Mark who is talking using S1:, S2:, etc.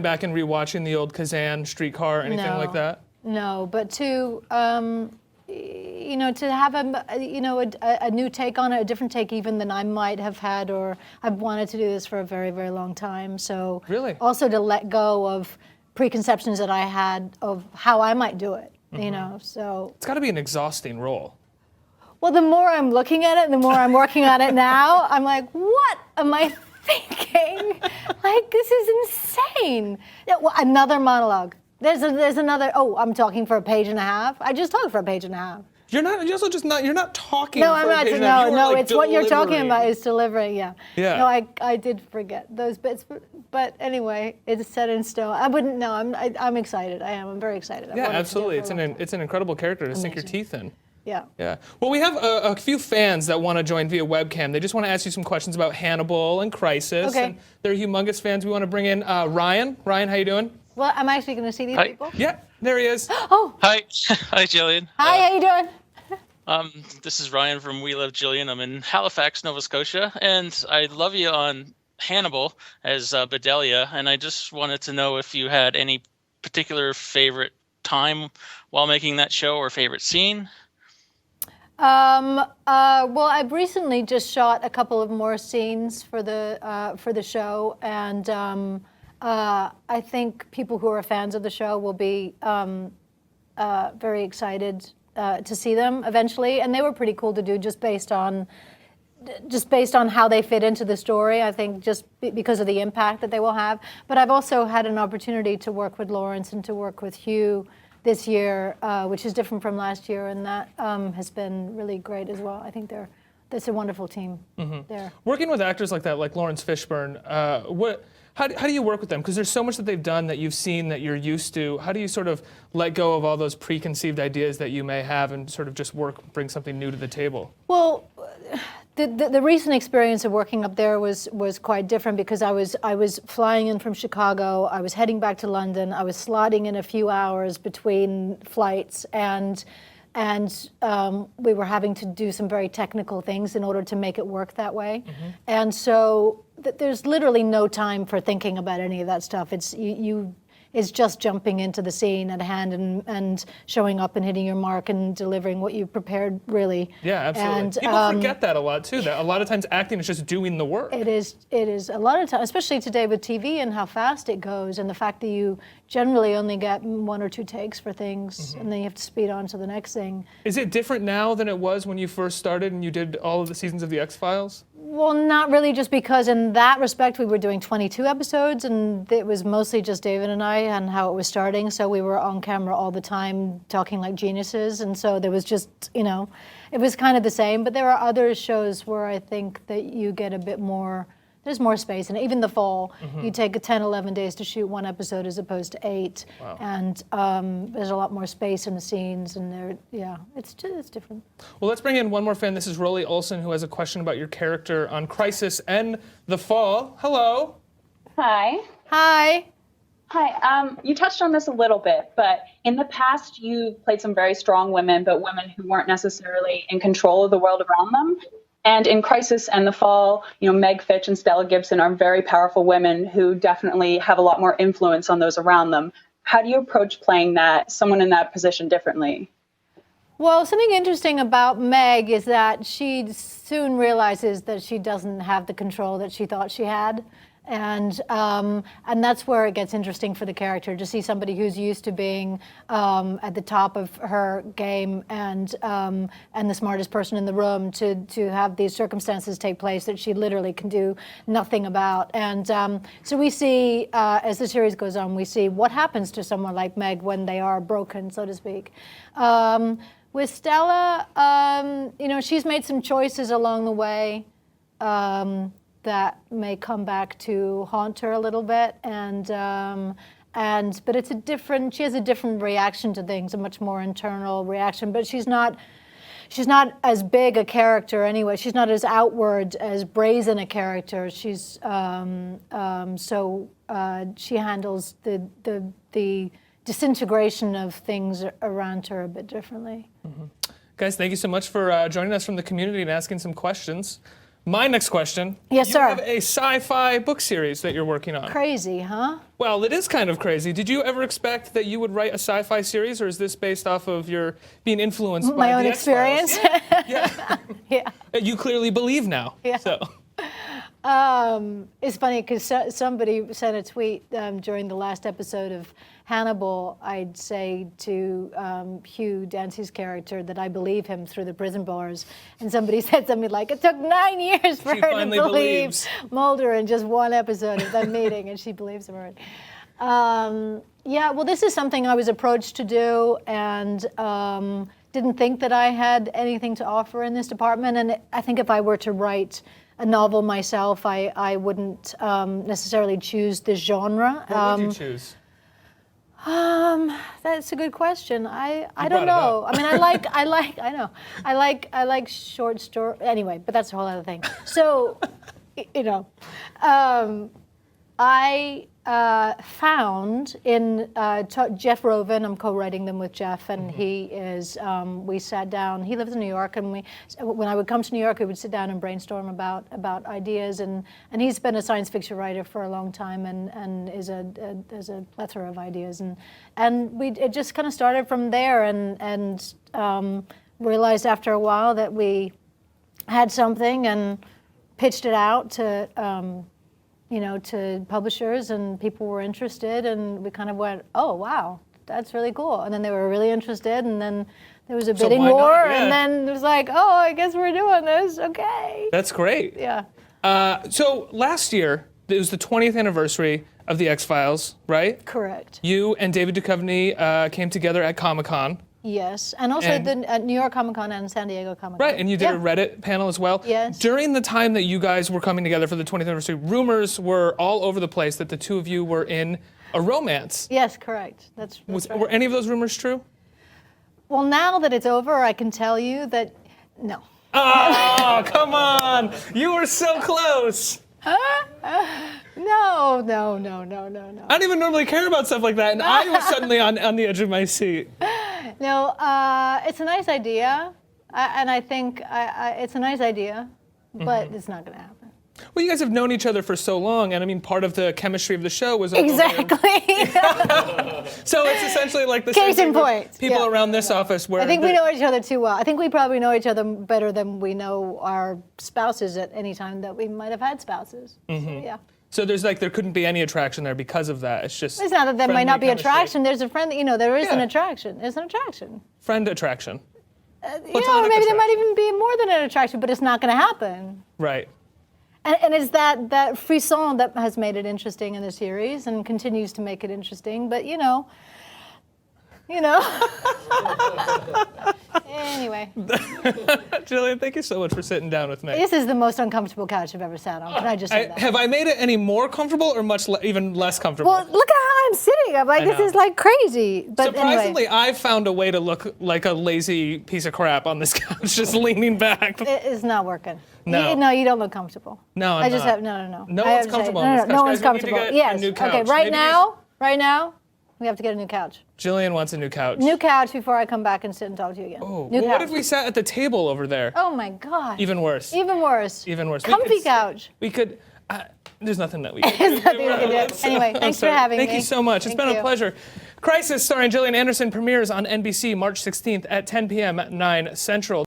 S1: back and rewatching the old Kazan streetcar, anything like that?
S2: No, but to to have a new take on it, a different take even than I might have had, or I've wanted to do this for a very, very long time. So
S1: really,
S2: also to let go of preconceptions that I had of how I might do it. So
S1: it's got to be an exhausting role.
S2: Well, the more I'm looking at it, the more I'm working on it now, I'm like, what am I thinking? Like, this is insane. Well, another monologue. There's another, I'm talking for a page and a half. I just talked for a page and a half.
S1: You're not talking
S2: no,
S1: for
S2: I'm
S1: a
S2: not,
S1: page and a half.
S2: No,
S1: like
S2: it's what you're talking about is delivering, yeah. No, I did forget those bits, but anyway, it's set in stone. I wouldn't know, I'm excited, I'm very excited.
S1: Yeah, absolutely, it's an incredible character to sink your teeth in.
S2: Yeah.
S1: Yeah. Well, we have a few fans that want to join via webcam. They just want to ask you some questions about Hannibal and Crisis.
S2: Okay.
S1: And they're humongous fans. We want to bring in Ryan. Ryan, how you doing?
S2: Well, I'm actually going to see these people.
S1: Yeah, there he is.
S2: Oh.
S3: Hi. Hi, Gillian.
S2: Hi, how you doing?
S3: This is Ryan from We Love Gillian. I'm in Halifax, Nova Scotia, and I love you on Hannibal as Bedelia, and I just wanted to know if you had any particular favorite time while making that show or favorite scene.
S2: Well, I've recently just shot a couple of more scenes for the show, and I think people who are fans of the show will be very excited to see them eventually. And they were pretty cool to do, just based on how they fit into the story. I think just because of the impact that they will have. But I've also had an opportunity to work with Lawrence and to work with Hugh this year, which is different from last year, and that has been really great as well. I think that's a wonderful team there.
S1: Working with actors like that, like Lawrence Fishburne, how do you work with them? Because there's so much that they've done that you've seen that you're used to. How do you sort of let go of all those preconceived ideas that you may have and sort of just bring something new to the table?
S2: Well, the recent experience of working up there was quite different, because I was flying in from Chicago, I was heading back to London, I was slotting in a few hours between flights, and we were having to do some very technical things in order to make it work that way. And so there's literally no time for thinking about any of that stuff. It's just jumping into the scene at hand and showing up and hitting your mark and delivering what you prepared, really.
S1: Yeah, absolutely. And, people forget that a lot too. That a lot of times acting is just doing the work.
S2: It is a lot of times, especially today with TV and how fast it goes, and the fact that you generally only get 1 or 2 takes for things, and then you have to speed on to the next thing.
S1: Is it different now than it was when you first started and you did all of the seasons of the X-Files?
S2: Well, not really, just because in that respect we were doing 22 episodes, and it was mostly just David and I and how it was starting, so we were on camera all the time talking like geniuses, and so there was just, it was kind of the same. But there are other shows where I think that you get a bit more, there's more space, and even The Fall, you take 10, 11 days to shoot 1 episode as opposed to 8,
S1: wow.
S2: And there's a lot more space in the scenes, and it's different.
S1: Well, let's bring in one more fan. This is Rolly Olson, who has a question about your character on Crisis and The Fall. Hello.
S4: Hi.
S2: Hi.
S4: Hi. You touched on this a little bit, but in the past you played some very strong women, but women who weren't necessarily in control of the world around them. And in Crisis and The Fall, Meg Fitch and Stella Gibson are very powerful women who definitely have a lot more influence on those around them. How do you approach playing someone in that position differently?
S2: Well, something interesting about Meg is that she soon realizes that she doesn't have the control that she thought she had. And that's where it gets interesting for the character, to see somebody who's used to being at the top of her game and the smartest person in the room, to have these circumstances take place that she literally can do nothing about. And so we see, as the series goes on, we see what happens to someone like Meg when they are broken, so to speak. With Stella, she's made some choices along the way that may come back to haunt her a little bit, but it's she has a different reaction to things, a much more internal reaction. But she's not as big a character anyway. She's not as outward, as brazen a character. She's she handles the disintegration of things around her a bit differently.
S1: Guys, thank you so much for joining us from the community and asking some questions. My next question.
S2: Yes,
S1: you
S2: sir.
S1: have a sci-fi book series that you're working on.
S2: Crazy, huh?
S1: Well, it is kind of crazy. Did you ever expect that you would write a sci-fi series, or is this based off of your being influenced by
S2: My own
S1: the X-Files?
S2: experience.
S1: Yeah.
S2: Yeah.
S1: You clearly believe now.
S2: Yeah.
S1: So.
S2: It's funny because somebody sent a tweet during the last episode of Hannibal. I'd say to Hugh Dancy's character that I believe him through the prison bars, and somebody said something like, "It took 9 years for
S1: She
S2: her to
S1: finally
S2: believe
S1: believes.
S2: Mulder in just one episode of them meeting," and she believes him already. Yeah, well, this is something I was approached to do, and didn't think that I had anything to offer in this department. And I think if I were to write a novel myself, I wouldn't necessarily choose this genre.
S1: What would you choose?
S2: That's a good question. I
S1: brought
S2: don't
S1: it
S2: know.
S1: up.
S2: I mean, I like short story. Anyway, but that's a whole other thing. So, you know, I found in Jeff Rovin. I'm co-writing them with Jeff, and he is. We sat down. He lives in New York, and when I would come to New York, we would sit down and brainstorm about ideas. And he's been a science fiction writer for a long time, and is there's a plethora of ideas. And it just kind of started from there, and realized after a while that we had something, and pitched it out to. To publishers, and people were interested, and we kind of went, oh, wow, that's really cool. And then they were really interested, and then there was a bidding
S1: why not?
S2: war,
S1: Yeah.
S2: and then it was like, oh, I guess we're doing this, okay.
S1: That's great.
S2: Yeah.
S1: So last year, it was the 20th anniversary of the X-Files, right?
S2: Correct.
S1: You and David Duchovny came together at Comic-Con.
S2: Yes, and also
S1: And-
S2: the New York Comic Con and San Diego Comic Con.
S1: Right, and you did a Reddit panel as well.
S2: Yes.
S1: During the time that you guys were coming together for the 20th anniversary, rumors were all over the place that the two of you were in a romance.
S2: Yes, correct. That's right.
S1: Were any of those rumors true?
S2: Well, now that it's over, I can tell you that no.
S1: Oh, come on! You were so close.
S2: No.
S1: I don't even normally care about stuff like that, and I was suddenly on the edge of my seat.
S2: No, it's a nice idea, and I think it's a nice idea, but it's not going to happen.
S1: Well, you guys have known each other for so long, and I mean, part of the chemistry of the show was
S2: Exactly.
S1: So it's essentially like the
S2: Case
S1: same
S2: in
S1: thing with
S2: point.
S1: people
S2: Yeah.
S1: around this office where
S2: I think we know each other too well. I think we probably know each other better than we know our spouses at any time that we might have had spouses. So, yeah.
S1: So there couldn't be any attraction there because of that. It's just
S2: It's not that there might
S1: friendly
S2: not be
S1: chemistry.
S2: attraction. There's a friend, there is an
S1: Yeah.
S2: attraction. There's an attraction.
S1: Friend attraction.
S2: Maybe
S1: Platonic
S2: there might
S1: attraction.
S2: even be more than an attraction, but it's not going to happen.
S1: Right.
S2: And it's that frisson that has made it interesting in the series and continues to make it interesting. But anyway,
S1: Gillian, thank you so much for sitting down with me.
S2: this is the most uncomfortable couch I've ever sat on. Can I just say that?
S1: Have I made it any more comfortable or even less comfortable?
S2: Well, look at how I'm sitting. I'm like,
S1: I
S2: this
S1: know.
S2: is like crazy. But
S1: Surprisingly,
S2: anyway,
S1: I found a way to look like a lazy piece of crap on this couch, just leaning back.
S2: it's not working.
S1: No.
S2: You don't look comfortable.
S1: No, I'm
S2: I just
S1: not.
S2: have no.
S1: No
S2: I
S1: one's
S2: have to say,
S1: comfortable on this couch.
S2: No one's
S1: Guys, we need to
S2: comfortable.
S1: get a
S2: Yes.
S1: new couch.
S2: Okay.
S1: Maybe
S2: Right now, we have to get a new couch.
S1: Jillian wants a new couch.
S2: New couch before I come back and sit and talk to you again.
S1: Oh,
S2: New
S1: well,
S2: couch.
S1: what if we sat at the table over there?
S2: Oh my God.
S1: Even worse.
S2: Even worse.
S1: Even worse. We
S2: Comfy
S1: could-
S2: couch.
S1: We could. There's nothing that we can
S2: There's nothing we can do. Anyway, thanks for having me.
S1: Thank you so much. It's
S2: Thank
S1: been a
S2: you.
S1: pleasure. Crisis, starring Gillian Anderson, premieres on NBC March 16th at 10 p.m. at 9 Central.